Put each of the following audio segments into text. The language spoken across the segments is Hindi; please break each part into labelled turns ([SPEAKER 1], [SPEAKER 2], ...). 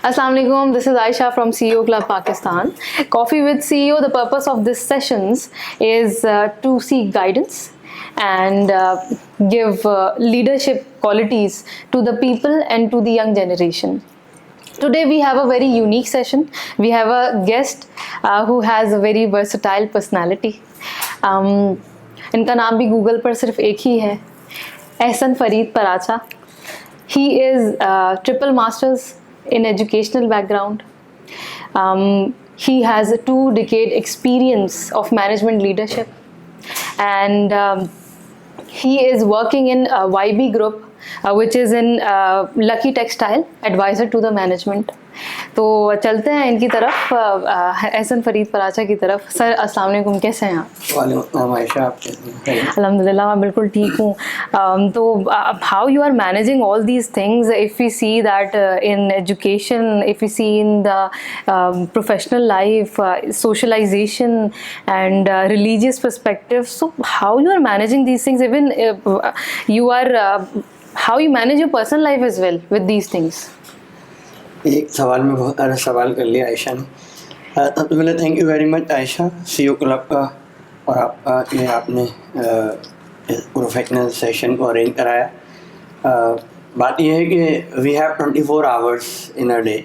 [SPEAKER 1] Assalamu alaikum. This is Aisha from CEO Club Pakistan. Coffee with CEO. The purpose of this sessions is to seek guidance and give leadership qualities to the people and to the young generation. Today we have a very unique session. We have a guest who has a very versatile personality. इनका नाम भी गूगल पर सिर्फ एक ही है, Ehsan Farid Paracha. He is triple masters in educational background. He has a 2-decade experience of management leadership, and he is working in YB Group, which is in Lucky Textile, advisor to the management. तो चलते हैं इनकी तरफ, एहसन फरीद पराचा की तरफ. सर अस्सलाम वालेकुम, कैसे हैं आप?
[SPEAKER 2] वालेकुम आयशा, आप कैसे हैं?
[SPEAKER 1] अल्हम्दुलिल्लाह मैं बिल्कुल ठीक हूँ. तो how you are managing all these things if we see that in education, if we see in the professional life, socialization and religious perspective, so how you are managing these things, even you are how you manage your personal life as well with these things?
[SPEAKER 2] एक सवाल में बहुत सारा सवाल कर लिया आयशा ने. सबसे पहले thank you very much Ayesha, CEO club का और आपका ये आपने प्रोफेशनल सेशन को अरेंज कराया. बात यह है कि we have 24 hours in a day.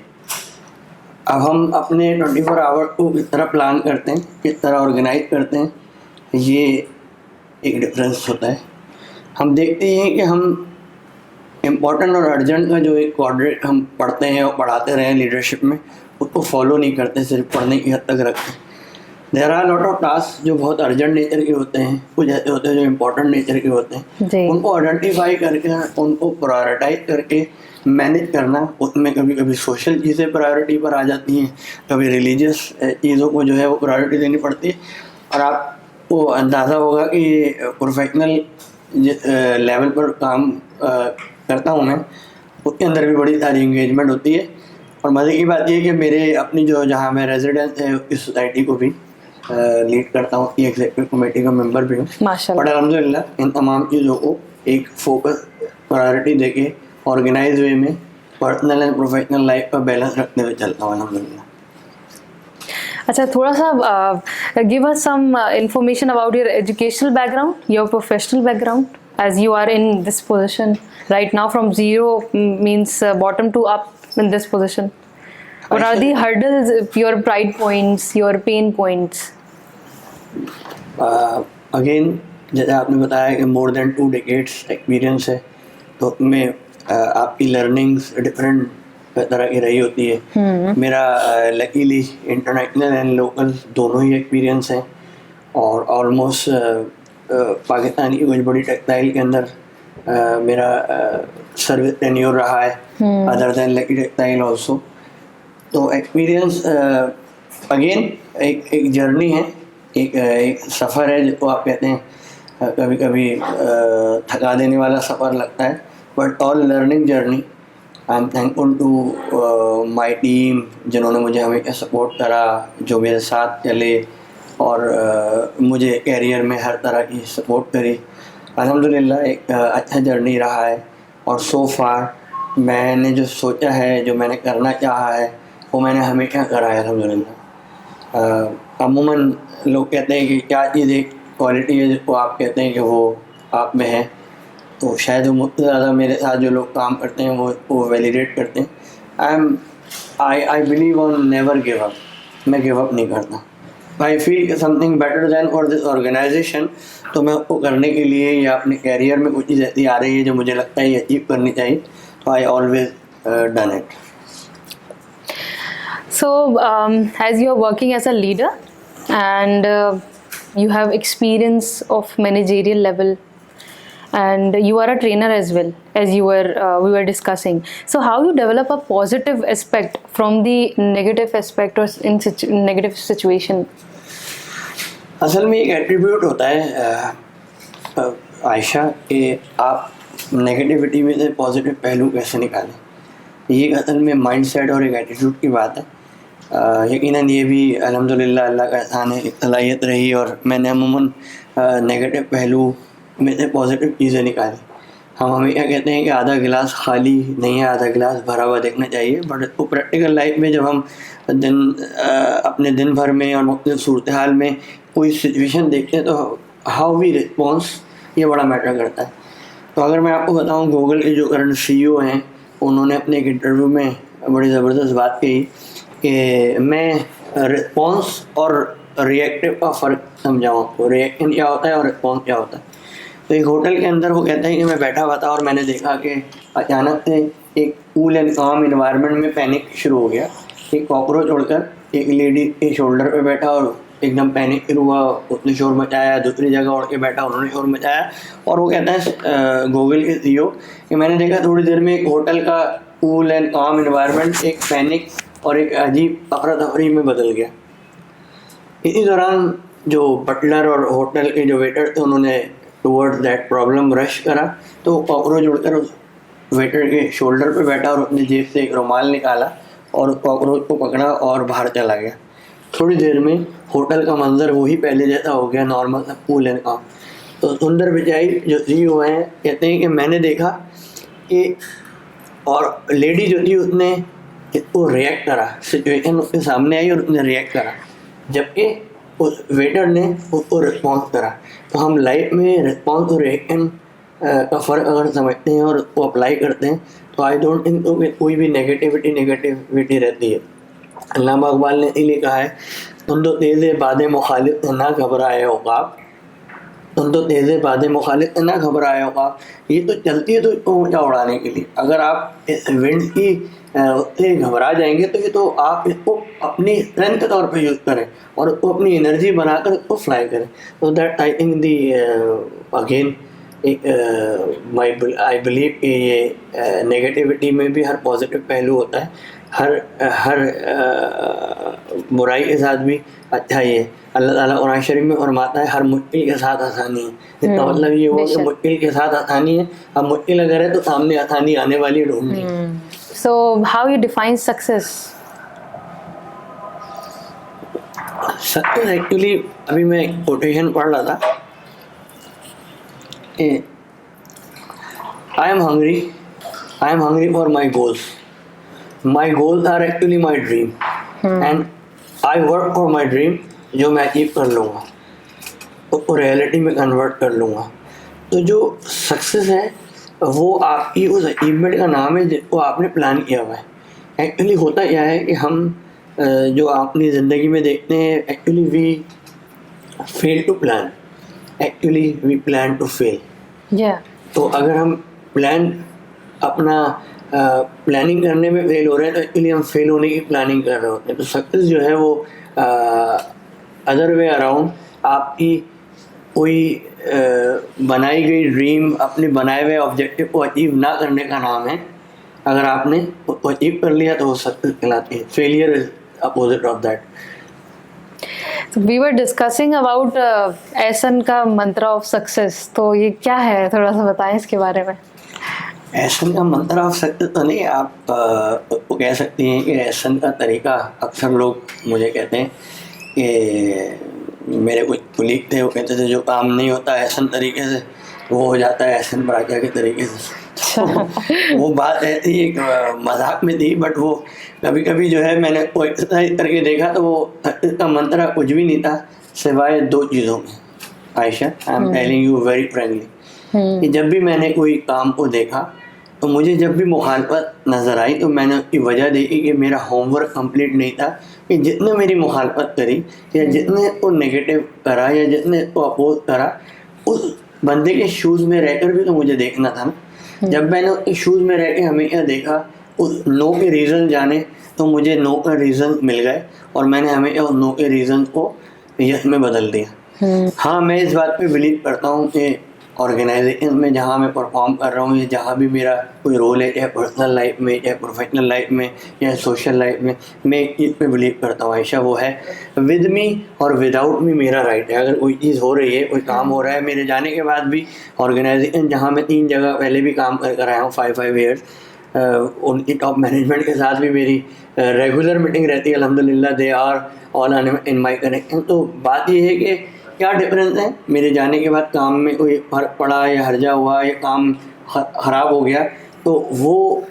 [SPEAKER 2] अब हम अपने 24 आवर्स को किस तरह प्लान करते हैं, किस तरह ऑर्गेनाइज करते हैं, ये एक डिफरेंस होता है. हम देखते हैं कि हम इम्पॉर्टेंट और अर्जेंट का जो एक क्वाड्रेंट हम पढ़ते हैं और पढ़ाते रहे लीडरशिप में, उसको फॉलो नहीं करते, सिर्फ पढ़ने की हद तक रखते हैं. There are lot of task जो बहुत अर्जेंट नेचर के होते हैं, कुछ ऐसे होते हैं जो इम्पोर्टेंट नेचर के होते हैं. उनको आइडेंटिफाई करके, उनको प्रायोरिटाइज करके मैनेज करना. उसमें कभी कभी सोशल चीज़ें प्रायोरिटी पर आ जाती हैं, कभी रिलीजियस चीज़ों को जो है वो प्रायोरिटी देनी पड़ती है. और आपको अंदाज़ा होगा कि प्रोफेशनल लेवल पर काम करता हूँ मैं, उसके अंदर भी बड़ी सारी इंगेजमेंट होती है. और मज़े की बात यह है कि मेरे अपनी जो जहाँ मैं रेजिडेंस है उस सोसाइटी को भी लीड करता हूँ, एग्जीक्यूटिव कमेटी का मेंबर भी हूँ. बट अल्हम्दुलिल्लाह इन तमाम चीज़ों को एक फोकस प्रायोरिटी देके ऑर्गेनाइज वे में पर्सनल एंड प्रोफेशनल लाइफ का बैलेंस रखते हुए चलता हूँ अल्हम्दुलिल्लाह.
[SPEAKER 1] अच्छा, थोड़ा सा give us some information about your educational background, your professional background, as you are in this position right now, from zero means bottom to up in this position. What are the hurdles, your pride points, your pain points?
[SPEAKER 2] Again, जैसे आपने बताया कि more than 2 decades एक्सपीरियंस है, तो उसमें आपकी लर्निंग्स डिफरेंट तरह की रही होती है. मेरा लकीली इंटरनेशनल एंड लोकल दोनों ही एक्सपीरियंस हैं, और ऑलमोस्ट पाकिस्तान की कुछ बड़ी टेक्सटाइल के अंदर मेरा सर्विस टेन्योर रहा है, other than lucky textile also. तो एक्सपीरियंस अगेन एक जर्नी है, एक सफ़र है जिसको आप कहते हैं. कभी कभी थका देने वाला सफ़र लगता है, but all learning journey. I am thankful to my team जिन्होंने मुझे हमेशा सपोर्ट करा, जो मेरे साथ चले और मुझे कैरियर में हर तरह की सपोर्ट करी. अल्हम्दुलिल्लाह एक अच्छा जर्नी रहा है. और सो फार मैंने जो सोचा है, जो मैंने करना चाहा है, वो मैंने हमेशा करा है अल्हम्दुलिल्लाह. अमूमन लोग कहते हैं कि क्या चीज़ एक क्वालिटी है जिसको आप कहते हैं कि वो आप में है, तो शायद वो मुझसे ज़्यादा मेरे साथ जो लोग काम करते हैं वो वैलिडेट करते हैं. I believe on never give up. मैं गिव अप नहीं करता. I feel something better than for this organisation, तो मैं उसको करने के लिए या अपने कैरियर में कुछ चीज़ ऐसी आ रही है जो मुझे लगता है ये अचीव करनी चाहिए, तो I always done it.
[SPEAKER 1] So as you are working as a leader and you have experience of managerial level, and you are a trainer as well, as we were discussing, so how you develop a positive aspect from the negative aspect or in negative situation?
[SPEAKER 2] असल में एक एट्रीब्यूट होता है आयशा कि आप नेगेटिविटी में से पॉजिटिव पहलू कैसे निकालें. ये असल में माइंडसेट और एक एटीट्यूड की बात है. यकीनन ये भी अल्हम्दुलिल्लाह अल्लाह का एहसान है, एक सलाहियत रही, और मैंने अमूमन नेगेटिव पहलू में से पॉजिटिव चीज़ें निकाली. हम हमेशा कहते हैं कि आधा गिलास खाली नहीं है, आधा गिलास भरा हुआ देखना चाहिए, बट वो प्रैक्टिकल लाइफ में जब हम अपने दिन भर में और मुख्तलिफ सूरत हाल में कोई सिचुएशन देखते हैं तो हाउ वी रिस्पॉन्स ये बड़ा मैटर करता है। तो अगर मैं आपको बताऊं, गूगल के जो करंट CEO हैं, उन्होंने अपने एक इंटरव्यू में बड़ी ज़बरदस्त बात कही कि मैं रिस्पॉन्स और रिएक्टिव का फ़र्क समझाऊँ आपको। रिएक्शन क्या होता है और रिस्पॉन्स क्या होता है। तो एक होटल के अंदर वो कहते हैं कि मैं बैठा हुआ था और मैंने देखा कि अचानक से एक कूल एंड काम इन्वायरमेंट में पैनिक शुरू हो गया। एक कॉकरोच उड़कर एक लेडी के शोल्डर पे बैठा और एकदम पैनिक शुरू हुआ, उसने शोर मचाया। दूसरी जगह उड़ के बैठा, उन्होंने शोर मचाया। और वो कहता है गूगल के CEO कि मैंने देखा थोड़ी देर में एक होटल का कूल एंड काम इन्वायरमेंट एक पैनिक और एक अजीब अफरा तफरी में बदल गया। इसी दौरान जो बटलर और होटल के जो वेटर थे, उन्होंने टूवर्ड्स दैट प्रॉब्लम रश करा। तो कॉकरोच उड़कर उस वेटर के शोल्डर पे बैठा और अपनी जेब से एक रुमाल निकाला और कॉकरोच को पकड़ा और बाहर चला गया। थोड़ी देर में होटल का मंजर वही पहले जैसा हो गया, नॉर्मल सा, कूल एंड काम। तो सुंदर पिचाई जो CEO हैं कहते हैं कि मैंने देखा कि और लेडी जो थी उसने इसको रिएक्ट करा, सिचुएशन उसके सामने आई और उसने रिएक्ट करा, जबकि उस वेटर ने उसको रिस्पॉन्स करा। तो हम लाइफ में रिस्पॉन्स और रिएक्शन का फ़र्क अगर समझते हैं और उसको अप्लाई करते हैं तो आई डोंट थिंक तो कि कोई भी नेगेटिविटी रहती है। अल्लामा इकबाल ने इसलिए कहा है, तुम तो तेज़े बाद मुखालिफ ना घबराए औकाब, तुम तो तेज़े बाद मुखालिफ ना घबराए औकाब। ये तो चलती है तो इसको ऊँचा उड़ाने के लिए। अगर आप विंड की से घबरा जाएंगे तो ये तो आप इसको अपनी स्ट्रेंथ के तौर पे यूज़ करें और उसको अपनी एनर्जी बनाकर उसको फ्लाई करें। तो that I think the again I believe कि ये नेगेटिविटी में भी हर पॉजिटिव पहलू होता है, हर बुराई के साथ भी अच्छा ही है। अल्लाह ताला कुरान शरीफ में फरमाता है, हर मुश्किल के साथ आसानी है। इसका मतलब ये हुआ कि मुश्किल के साथ आसानी है। अब मुश्किल अगर है तो सामने आसानी आने वाली ढूंढनी है।
[SPEAKER 1] So how you define success?
[SPEAKER 2] Success actually, अभी मैं कोटेशन पढ़ रहा था कि I am hungry for my goals are actually my dream and I work for my dream, जो मैं अचीव कर लूँगा उसको रियलिटी में कन्वर्ट कर लूँगा। तो जो सक्सेस है वो आपकी उस अचीवमेंट का नाम है जिसको आपने प्लान किया हुआ है। एक्चुअली होता क्या है कि हम जो अपनी ज़िंदगी में देखते हैं, actually we fail to plan, actually we plan to fail. तो अगर हम अपना प्लानिंग करने में फेल हो रहे हैं तो एक्चुअली हम फेल होने की प्लानिंग कर रहे होते हैं। तो सक्सेस जो है वो अदर वे अराउंड आपकी कोई बनाई गई ड्रीम, अपने बनाए हुए ऑब्जेक्टिव को अचीव ना करने का नाम है। अगर आपने उसको अचीव कर लिया तो वो सक्सेस कहलाती है। Failure is opposite of that.
[SPEAKER 1] So we were discussing about एसन का मंत्र ऑफ सक्सेस, तो ये क्या है, थोड़ा सा बताएं इसके बारे में।
[SPEAKER 2] एसन का मंत्र ऑफ सक्सेस तो नहीं, आप वो कह सकती हैं कि एसन का तरीका। अक्सर लोग मुझे कहते हैं कि मेरे कुछ कुलीग थे, वो कहते थे जो काम नहीं होता एसन तरीके से वो हो जाता है एसन बराजा के तरीके से। वो बात ऐसी एक मजाक में थी, बट वो कभी कभी जो है मैंने वो एक्सरसाइज करके देखा तो वो इसका मंत्र कुछ भी नहीं था सिवाय दो चीज़ों में। Ayesha, I am telling you very frankly, कि जब भी मैंने कोई काम को देखा तो मुझे जब भी मुखालफत नज़र आई तो मैंने उसकी वजह देखी कि मेरा होमवर्क कंप्लीट नहीं था। कि जितने मेरी मुखालफत करी या जितने को नेगेटिव करा या जितने को अपोज करा, उस बंदे के शूज़ में रहकर भी तो मुझे देखना था ना। जब मैंने उसके शूज़ में रह के हमेशा देखा, उस नो के रीज़न जाने, तो मुझे नो का रीज़न मिल गए और मैंने हमेशा उस नो के रीज़न को यस में बदल दिया। हाँ, मैं इस बात पे बिलीव करता हूँ कि ऑर्गेनाइजेशन में जहाँ मैं परफॉर्म कर रहा हूँ या जहाँ भी मेरा कोई रोल है, चाहे पर्सनल लाइफ में, चाहे प्रोफेशनल लाइफ में, या सोशल लाइफ में, मैं एक चीज़ पे बिलीव करता हूँ आयशा, वो है विद मी और विदाउट मी मेरा राइट है। अगर कोई चीज़ हो रही है, कोई काम हो रहा है, मेरे जाने के बाद भी ऑर्गेनाइजेशन जहाँ मैं 3 जगह पहले भी काम कर आया हूँ 5 ईयर्स, उनकी टॉप मैनेजमेंट के साथ भी मेरी रेगुलर मीटिंग रहती है। अल्हम्दुलिल्लाह they are all in my connection. तो बात ये है कि क्या डिफरेंस है मेरे जाने के बाद काम में कोई फर्क पड़ा या हर्जा हुआ या काम खराब हो गया, तो वो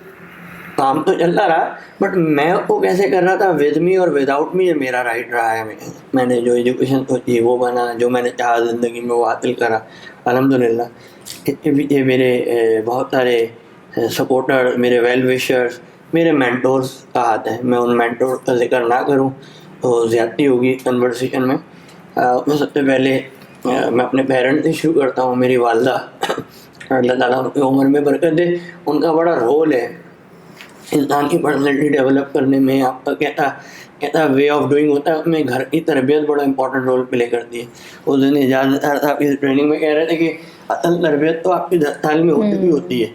[SPEAKER 2] काम तो चलता रहा, बट मैं वो कैसे कर रहा था विद मी और विदाउट मी, ये मेरा राइट रहा है। मैंने जो एजुकेशन सोची वो बना, जो मैंने चाहा ज़िंदगी में वो हासिल करा अल्हम्दुलिल्लाह। ये मेरे बहुत सारे सपोर्टर, मेरे वेल विशर्स, मेरे मेंटोर्स का हाथ है। मैं उन मेंटोर का जिक्र ना करूं तो ज़्यादती होगी कन्वर्सेशन में। मैं सबसे पहले मैं अपने पेरेंट्स से शुरू करता हूँ। मेरी वालदा अल्लाह ताला उनकी उम्र में बरकत दे, उनका बड़ा रोल है इंसान की पर्सनैलिटी डेवलप करने में। आपका कहता वे ऑफ डूइंग होता है, उसमें घर की तरबियत बड़ा इंपॉर्टेंट रोल प्ले करती है। उस दिन इजाज़त साहब इस ट्रेनिंग में कह रहे थे कि असल तरबियत तो आपकी 10 साल में होती भी होती है।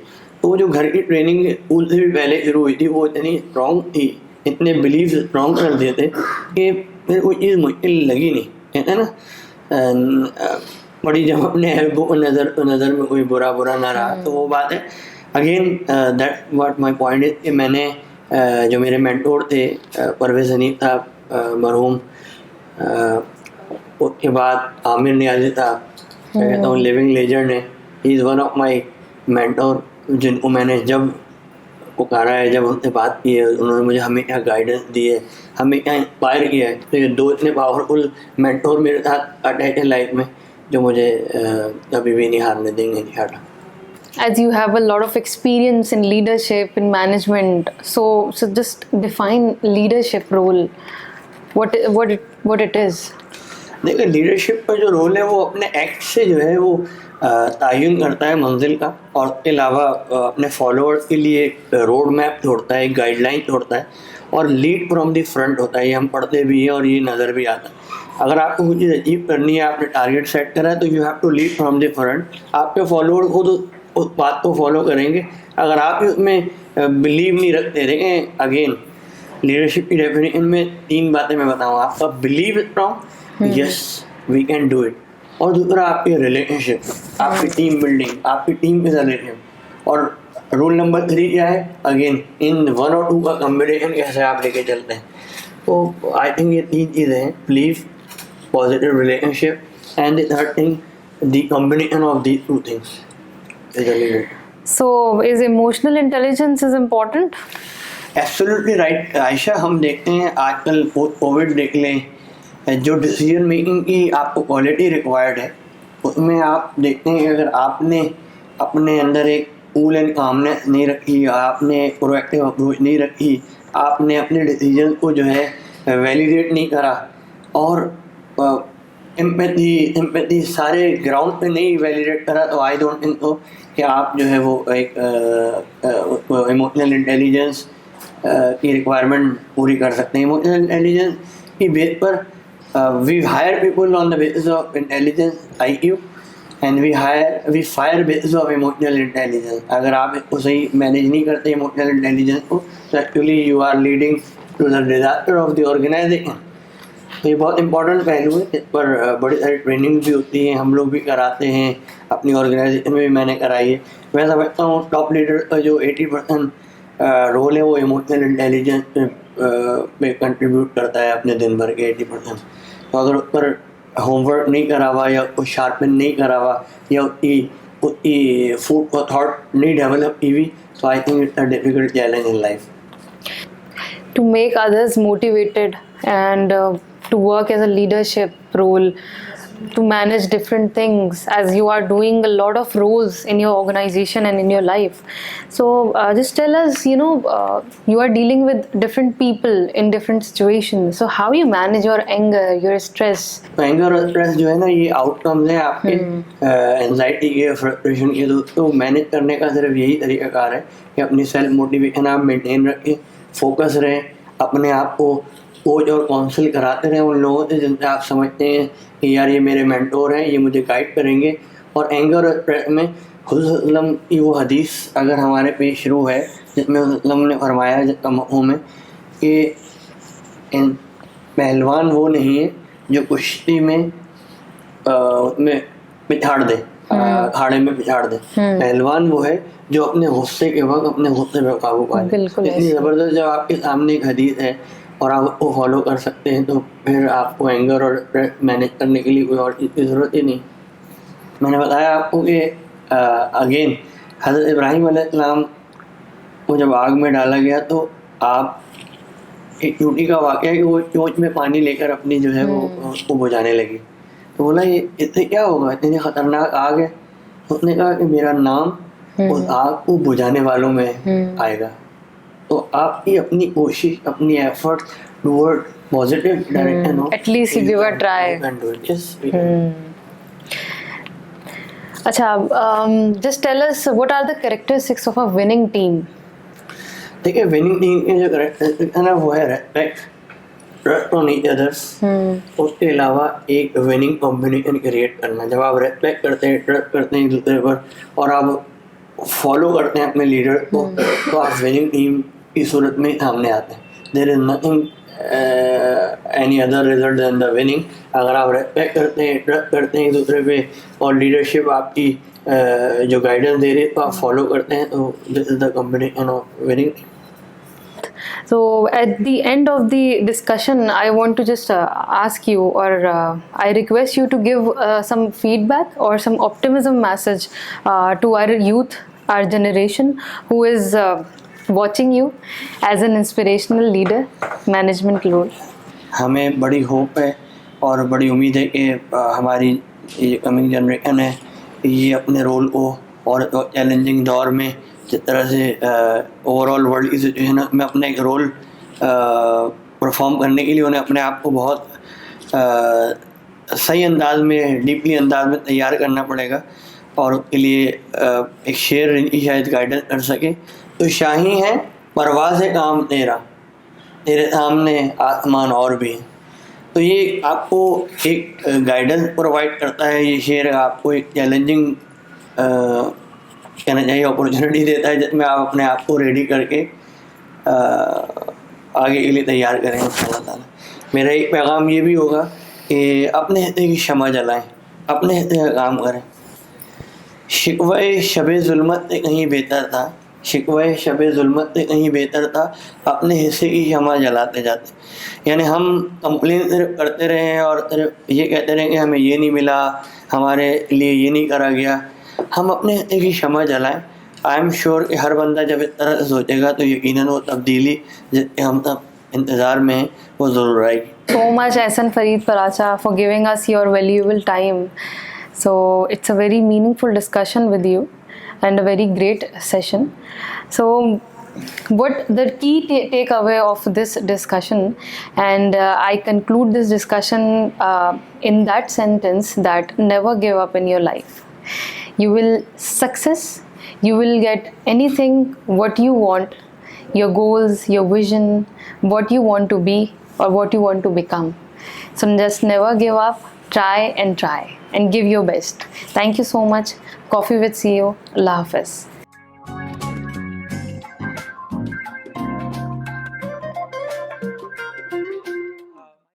[SPEAKER 2] तो वो जो घर की ट्रेनिंग स्कूल से भी पहले शुरू हुई थी, वो इतनी स्ट्रॉन्ग थी, इतने बिलीव स्ट्रॉन्ग कर दिए थे कि मेरे को चीज़ मुश्किल लगी नहीं। कहते हैं ना बड़ी जब अपने अहबों को नज़र में कोई बुरा ना रहा, तो वो बात है। Again that what my point is कि मैंने जो मेरे मेंटोर थे परवेज़ हनीफ साहब मरहूम, उसके बाद आमिर नियाज़ी साहब, मैं कहता हूँ लिविंग लेजेंड है। He is one of my mentor, जिनको मैंने जब पुकारा है, जब उनसे बात की है, उन्होंने मुझे हमेशा गाइडेंस दी है, हमेशा इंस्पायर किया है। तो ये दो इतने पावरफुल मेंटोर मेरे साथ अटैच है लाइफ में, जो मुझे कभी भी नहीं हारने देंगे इंशाल्लाह।
[SPEAKER 1] As you have a lot of experience in leadership, in management, so just define leadership role. What it is?
[SPEAKER 2] देखिए, लीडरशिप का जो रोल है वो अपने एक्ट से जो है वो तयन करता है मंजिल का, और उसके अलावा अपने फॉलोअर्स के लिए रोड मैप छोड़ता है, एक गाइडलाइन छोड़ता है, और लीड फ्रॉम द फ्रंट होता है। ये हम पढ़ते भी हैं और ये नज़र भी आता है। अगर आपको कुछ चीज़ अचीव करनी है, आपने टारगेट सेट करा है, तो you have to lead from the front. आपके फॉलोअर को तो उस बात को फॉलो करेंगे। अगर आप उसमें बिलीव नहीं रखते, देखें अगेन लीडरशिप की डेफिनेशन में 3 बातें मैं बताऊँगा। आपका believe strong, yes we can do it, और दूसरा आपके रिलेशनशिप, आपकी टीम बिल्डिंग, आपकी टीम के साथ रिलेशनशिप, और रूल नंबर 3 क्या है, अगेन इन 1 और 2 का कॉम्बिनेशन कैसे आप लेके चलते हैं। तो आई थिंक ये 3 चीज़ें हैं, believe, positive relationship, and the third thing the combination of these 2 things is a leader.
[SPEAKER 1] So, is emotional intelligence is important?
[SPEAKER 2] Absolutely right Ayesha. हम देखते हैं आजकल कोविड देख लें, जो डिसीजन मेकिंग की आपको क्वालिटी रिक्वायर्ड है, उसमें आप देखते हैं कि अगर आपने अपने अंदर एक कूल एंड कामनेस नहीं रखी, आपने प्रोएक्टिव अप्रोच नहीं रखी, आपने अपने डिसीजन को जो है वैलिडेट नहीं करा, और एम्पैथी सारे ग्राउंड पे नहीं वैलिडेट करा, तो आई डोंट थिंक तो कि आप जो है वो एक इमोशनल इंटेलिजेंस की रिक्वायरमेंट पूरी कर सकते हैं। इमोशनल इंटेलिजेंस की बेस पर we hire people on the basis of intelligence IQ, and we fire basis of emotional intelligence. अगर आप इसको सही मैनेज नहीं करते इमोशनल इंटेलिजेंस को, तो actually you are leading to the disaster of the organisation. तो ये बहुत इंपॉर्टेंट पहलू है, इस पर बड़ी सारी ट्रेनिंग भी होती है, हम लोग भी कराते हैं, अपनी ऑर्गेनाइजेशन में भी मैंने कराई है। मैं समझता हूँ टॉप लीडर का जो 80% रोल है वो इमोशनल इंटेलिजेंस पे कंट्रीब्यूट करता है अपने दिन भर के 80%। तो अगर उस पर होमवर्क नहीं करा हुआ, या कुछ शार्पन नहीं करा हुआ, या उसकी फूड फॉर थॉट नहीं डेवलप की हुई, तो I think it's a difficult challenge in life.
[SPEAKER 1] To make others motivated and to work as a leadership role, to manage different things, as you are doing a lot of roles in your organization and in your life. So just tell us, you are dealing with different people in different situations. So how you manage your anger, your stress?
[SPEAKER 2] Anger और स्ट्रेस जो है ना, ये आउटकम्स हैं आपके एंजाइटी के, फ्रस्ट्रेशन के। तो मैनेज करने का सिर्फ यही तरीकाकार है कि अपनी सेल्फ मोटिवेशन आप मेंटेन रखें, फोकस रहें, अपने आप को कोच और काउंसिल कराते रहें उन लोगों से जिनसे आप समझते हैं कि यार ये मेरे मेंटोर हैं, ये मुझे गाइड करेंगे। और एंगर और स्ट्रेस में हुज़ुर की वो हदीस अगर हमारे पेश शुरू है, जिसमें हुज़ुर ने फरमाया है मफ़हूम में कि पहलवान वो नहीं है जो कुश्ती में पिछाड़ दे, अखाड़े में पिछाड़ दे। पहलवान वो है जो अपने गुस्से के वक्त अपने गुस्से पर काबू पा ले। इतनी ज़बरदस्त जब आपके सामने एक हदीस है, और आप वो फॉलो कर सकते हैं, तो फिर आपको एंगर और मैनेज करने के लिए कोई और चीज़ की ज़रूरत ही नहीं। मैंने बताया आपको कि अगेन हज़रत इब्राहीम अलैहिस्सलाम को जब आग में डाला गया तो आप एक चोटी का वाक़या है कि वो चोंच में पानी लेकर अपनी जो है वो उसको बुझाने लगी। तो बोला ये इससे क्या होगा, इतनी ख़तरनाक आग है। तो उसने कहा कि मेरा नाम उस आग को बुझाने वालों में आएगा। तो आपकी अपनी कोशिश, अपनी एफर्ट टुवर्ड पॉजिटिव डायरेक्शन हो,
[SPEAKER 1] At least you give a try. अच्छा, just tell us what are the characteristics of a winning team?
[SPEAKER 2] देखिए, विनिंग टीम के जो कैरेक्टरिस्टिक है ना, वो है respect, trust on each others, उसके अलावा एक विनिंग कॉम्बिनेशन क्रिएट करना। जब आप रेस्पेक्ट करते हैं, ट्रस्ट करते हैं एक दूसरे पर, और आप फॉलो करते हैं अपने लीडर को, तो आप विनिंग टीम की सूरत में सामने आते हैं। There is nothing any other result than the winning. अगर आप रेस्पेक्ट करते हैं, ट्रस्ट करते हैं एक दूसरे पे, और लीडरशिप आपकी जो गाइडेंस दे रही है तो आप फॉलो करते हैं, तो this is the combination of winning.
[SPEAKER 1] So at the end of the discussion, I want to just ask you, or I request you to give some feedback or some optimism message to our youth, our generation who is watching you as an inspirational leader, management role.
[SPEAKER 2] हमें बड़ी होप है और बड़ी उम्मीद है कि हमारी ये कमिंग जनरेशन है, ये अपने रोल को और चैलेंजिंग दौर में जिस तरह से ओवरऑल वर्ल्ड की सिचुएशन में अपना एक रोल परफॉर्म करने के लिए उन्हें अपने आप को बहुत सही अंदाज में, डीपली अंदाज में तैयार करना पड़ेगा, और उसके लिए एक शेर इनकी शायद गाइडेंस कर सके। तो शाही है परवाज़ काम तेरा, तेरे सामने आसमान और भी। तो ये आपको एक गाइडेंस प्रोवाइड करता है, ये शेर आपको एक चैलेंजिंग कहना चाहिए अपॉर्चुनिटी देता है, जिसमें आप अपने आप को रेडी करके आगे के लिए तैयार करें इंशाअल्लाह ताला। मेरा एक पैगाम ये भी होगा कि अपने हिस्से की शमा जलाएं, अपने हिस्से का काम करें। शिकवे शब ज़ुल्मत से कहीं बेहतर था, शिकवे शब ज़ुल्मत से कहीं बेहतर था, अपने हिस्से की शमा जलाते जाते। यानी हम कंप्लेन सिर्फ करते रहे और सिर्फ ये कहते रहे कि हमें ये नहीं मिला, हमारे लिए ये नहीं करा गया। हम अपने हिस्से की शमा जलाएं। आई एम श्योर कि हर बंदा जब इस तरह से सोचेगा तो यकीनन वो तब्दीली जिसके हम सब इंतज़ार में हैं वो ज़रूर आएगी।
[SPEAKER 1] So much Ahsan Fareed Paracha for giving us your valuable time. So it's a very meaningful discussion with you and a very great session. So what the key takeaway of this discussion, and I conclude this discussion in that sentence that never give up in your life. You will success, you will get anything what you want, your goals, your vision, what you want to be or what you want to become. So just never give up, try and give your best. Thank you so much. Coffee with CEO. Allah Hafiz.